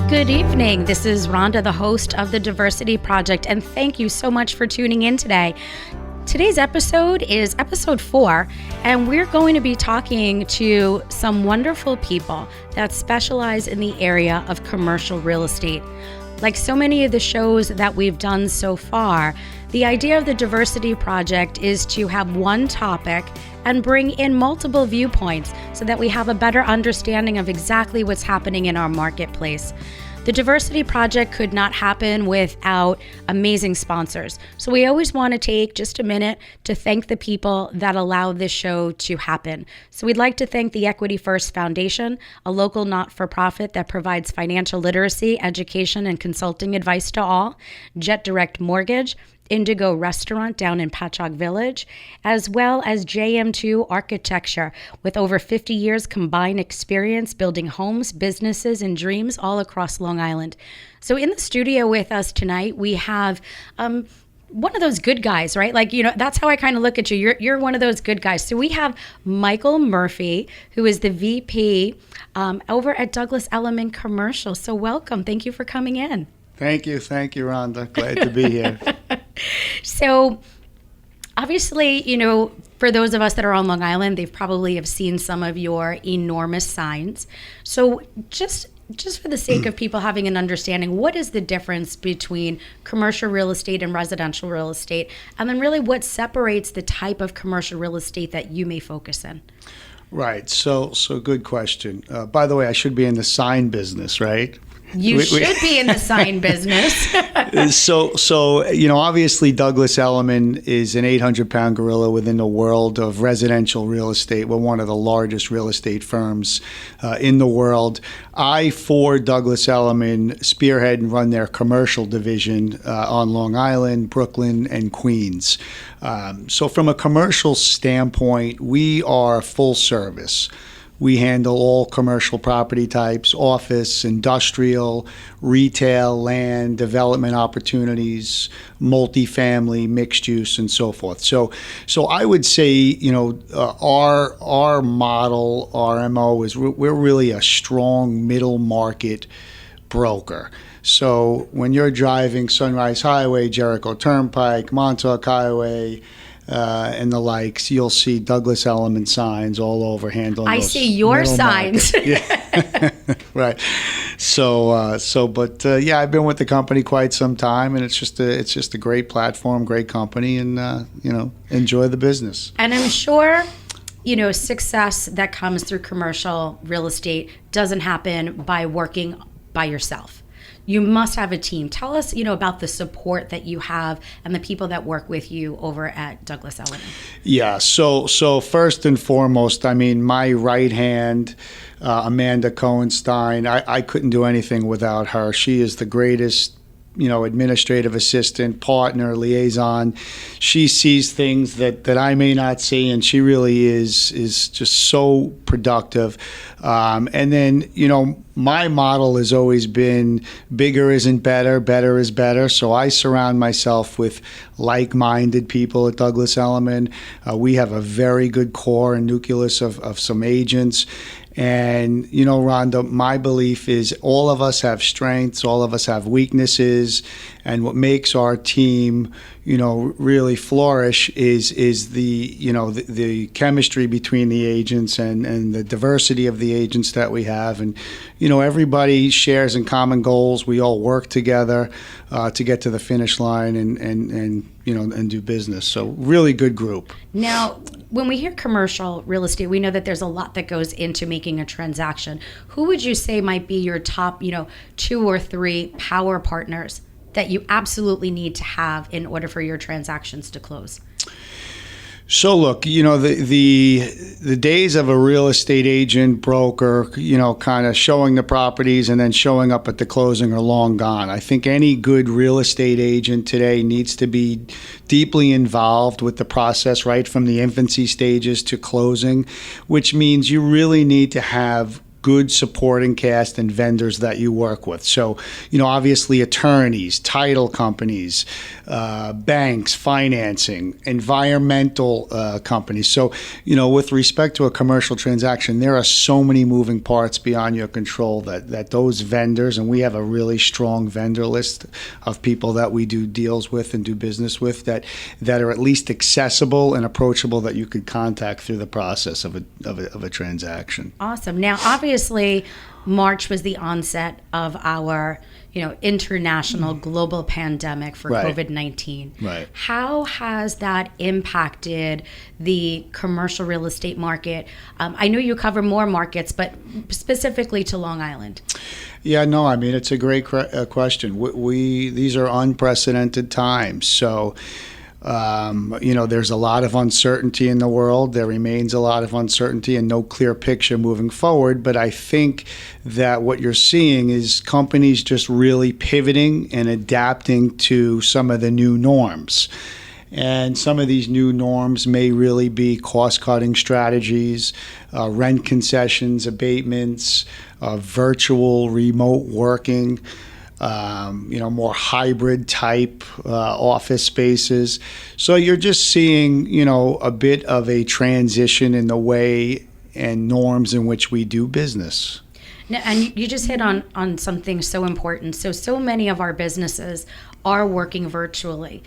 Good evening. This is Rhonda, the host of the Diversity Project, and thank you so much for tuning in today. Today's episode is episode 4, and we're going to be talking to some wonderful people that specialize in the area of commercial real estate. Like so many of the shows that we've done so far, the idea of the Diversity Project is to have one topic and bring in multiple viewpoints so that we have a better understanding of exactly what's happening in our marketplace. The Diversity Project could not happen without amazing sponsors. So we always want to take just a minute to thank the people that allow this show to happen. So we'd like to thank the Equity First Foundation, a local not-for-profit that provides financial literacy, education, and consulting advice to all, Jet Direct Mortgage, Indigo Restaurant down in Patchogue Village, as well as JM2 Architecture, with over 50 years combined experience building homes, businesses, and dreams all across Long Island. So in the studio with us tonight, we have one of those good guys, right? Like, you know, that's how I kind of look at you. You're one of those good guys. So we have Michael Murphy, who is the VP over at Douglas Elliman Commercial. So welcome. Thank you for coming in. Thank you, Rhonda. Glad to be here. So obviously, you know, for those of us that are on Long Island, they've probably have seen some of your enormous signs. So just for the sake of people having an understanding, what is the difference between commercial real estate and residential real estate? And then really what separates the type of commercial real estate that you may focus in? Right. So good question. By the way, I should be in the sign business, right? You should be in the sign business. So you know, obviously Douglas Elliman is an 800-pound gorilla within the world of residential real estate. We're one of the largest real estate firms in the world. I, for Douglas Elliman, spearhead and run their commercial division on Long Island, Brooklyn, and Queens. So from a commercial standpoint, we are full service. We handle all commercial property types, office, industrial, retail, land, development opportunities, multifamily, mixed use, and so forth. So I would say, you know, our model, our MO is we're really a strong middle market broker. So when you're driving Sunrise Highway, Jericho Turnpike, Montauk Highway, and the likes, you'll see Douglas Elliman signs all over handling. I see your signs. Yeah. Right. But I've been with the company quite some time, and it's just a great platform, great company, and you know, enjoy the business. And I'm sure, you know, success that comes through commercial real estate doesn't happen by working by yourself. You must have a team. Tell us, you know, about the support that you have and the people that work with you over at Douglas Elliman. Yeah. So first and foremost, I mean, my right hand, Amanda Cohenstein, I couldn't do anything without her. She is the greatest, you know, administrative assistant, partner, liaison. She sees things that I may not see, and she really is just so productive. And then, you know, my model has always been bigger isn't better, better is better. So I surround myself with like-minded people at Douglas Elliman. We have a very good core and nucleus of some agents. And, you know, Rhonda, my belief is all of us have strengths, all of us have weaknesses, and what makes our team, you know, really flourish is the, you know, the chemistry between the agents and the diversity of the agents that we have. And, you know, everybody shares in common goals. We all work together to get to the finish line and you know, and do business. So really good group. Now, when we hear commercial real estate, we know that there's a lot that goes into making a transaction. Who would you say might be your top, you know, 2 or 3 power partners that you absolutely need to have in order for your transactions to close? So look, you know, the days of a real estate agent, broker, you know, kind of showing the properties and then showing up at the closing are long gone. I think any good real estate agent today needs to be deeply involved with the process, right from the infancy stages to closing, which means you really need to have good supporting cast and vendors that you work with. So, obviously attorneys, title companies, banks, financing, environmental companies. So, with respect to a commercial transaction, there are so many moving parts beyond your control that those vendors, and we have a really strong vendor list of people that we do deals with and do business with that are at least accessible and approachable that you could contact through the process of a transaction. Awesome. Now, obviously, March was the onset of our, international global pandemic for Right. COVID-19. Right. How has that impacted the commercial real estate market? I know you cover more markets, but specifically to Long Island. Yeah, no, I mean, it's a great question. These are unprecedented times. So, there's a lot of uncertainty in the world. There remains a lot of uncertainty and no clear picture moving forward. But I think that what you're seeing is companies just really pivoting and adapting to some of the new norms. And some of these new norms may really be cost-cutting strategies, rent concessions, abatements, virtual remote working, more hybrid type office spaces. So you're just seeing, a bit of a transition in the way and norms in which we do business. Now, and you just hit on something so important. So many of our businesses are working virtually.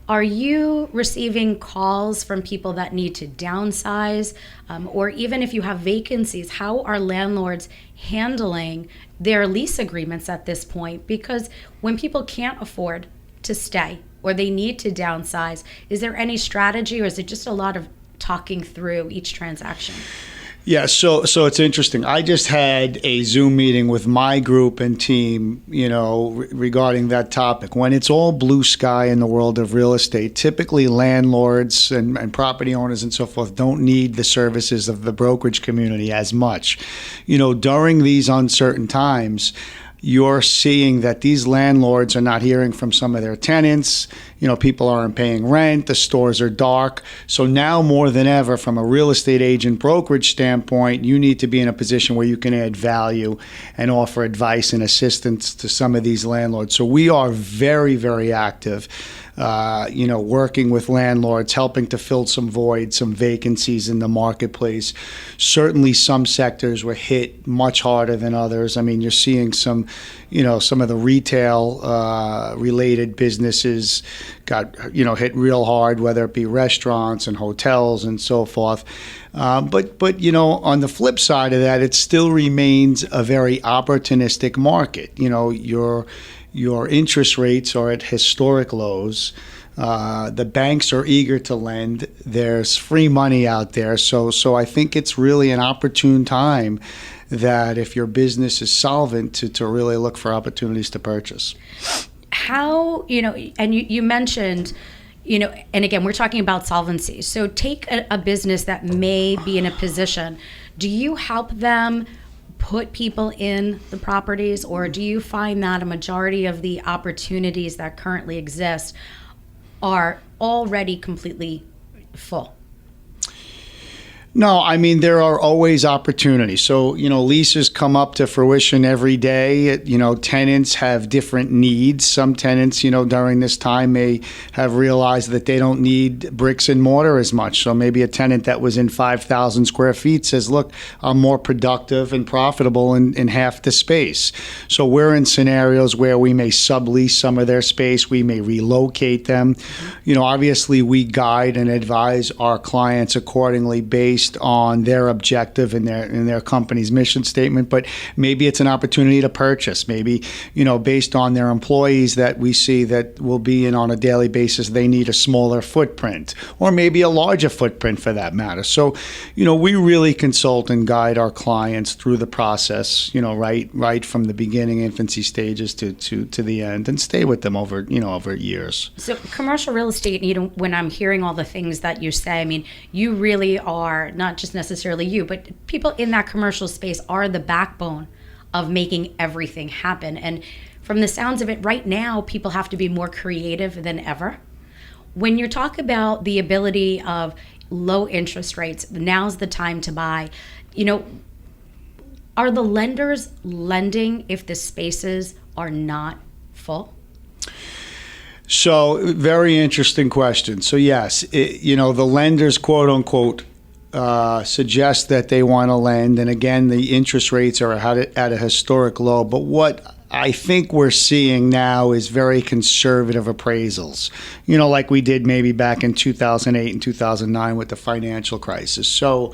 Are you receiving calls from people that need to downsize? Or even if you have vacancies, how are landlords handling their lease agreements at this point? Because when people can't afford to stay or they need to downsize, is there any strategy or is it just a lot of talking through each transaction? Yeah, so it's interesting. I just had a Zoom meeting with my group and team, regarding that topic. When it's all blue sky in the world of real estate, typically landlords and property owners and so forth don't need the services of the brokerage community as much. During these uncertain times, you're seeing that these landlords are not hearing from some of their tenants. People aren't paying rent. The stores are dark. So now more than ever, from a real estate agent brokerage standpoint, you need to be in a position where you can add value and offer advice and assistance to some of these landlords. So we are very, very active, working with landlords, helping to fill some voids, some vacancies in the marketplace. Certainly some sectors were hit much harder than others. I mean, you're seeing some of the retail related businesses got hit real hard, whether it be restaurants and hotels and so forth. But on the flip side of that, it still remains a very opportunistic market. Your interest rates are at historic lows. The banks are eager to lend. There's free money out there. So I think it's really an opportune time that if your business is solvent to really look for opportunities to purchase. How, and you mentioned, and again, we're talking about solvency. So take a business that may be in a position. Do you help them put people in the properties, or do you find that a majority of the opportunities that currently exist are already completely full? No, I mean, there are always opportunities. So, leases come up to fruition every day. Tenants have different needs. Some tenants, during this time may have realized that they don't need bricks and mortar as much. So maybe a tenant that was in 5,000 square feet says, look, I'm more productive and profitable in half the space. So we're in scenarios where we may sublease some of their space. We may relocate them. Obviously we guide and advise our clients accordingly based on their objective and their company's mission statement, but maybe it's an opportunity to purchase. Maybe, based on their employees that we see that will be in on a daily basis, they need a smaller footprint, or maybe a larger footprint for that matter. So, we really consult and guide our clients through the process, right from the beginning, infancy stages to the end, and stay with them over years. So commercial real estate, when I'm hearing all the things that you say, I mean, you really are, not just necessarily you, but people in that commercial space are the backbone of making everything happen. And from the sounds of it right now, people have to be more creative than ever. When you talk about the ability of low interest rates, now's the time to buy, Are the lenders lending if the spaces are not full? So, very interesting question. So, yes, the lenders, quote unquote, suggest that they want to lend. And again, the interest rates are at a historic low. But what I think we're seeing now is very conservative appraisals, like we did maybe back in 2008 and 2009 with the financial crisis. So,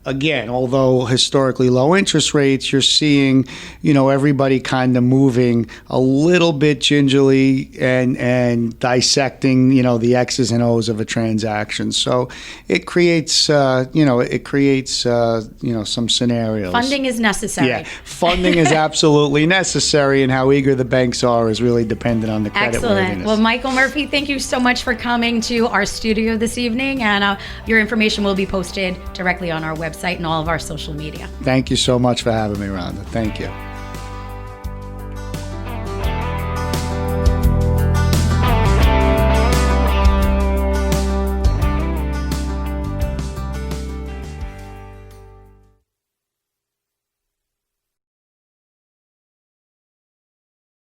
again, although historically low interest rates, you're seeing, everybody kind of moving a little bit gingerly and dissecting, the X's and O's of a transaction. So it creates, some scenarios. Funding is necessary. Yeah, funding is absolutely necessary, and how eager the banks are is really dependent on the creditworthiness. Excellent. Well, Michael Murphy, thank you so much for coming to our studio this evening, and your information will be posted directly on our website and all of our social media. Thank you so much for having me, Rhonda. Thank you.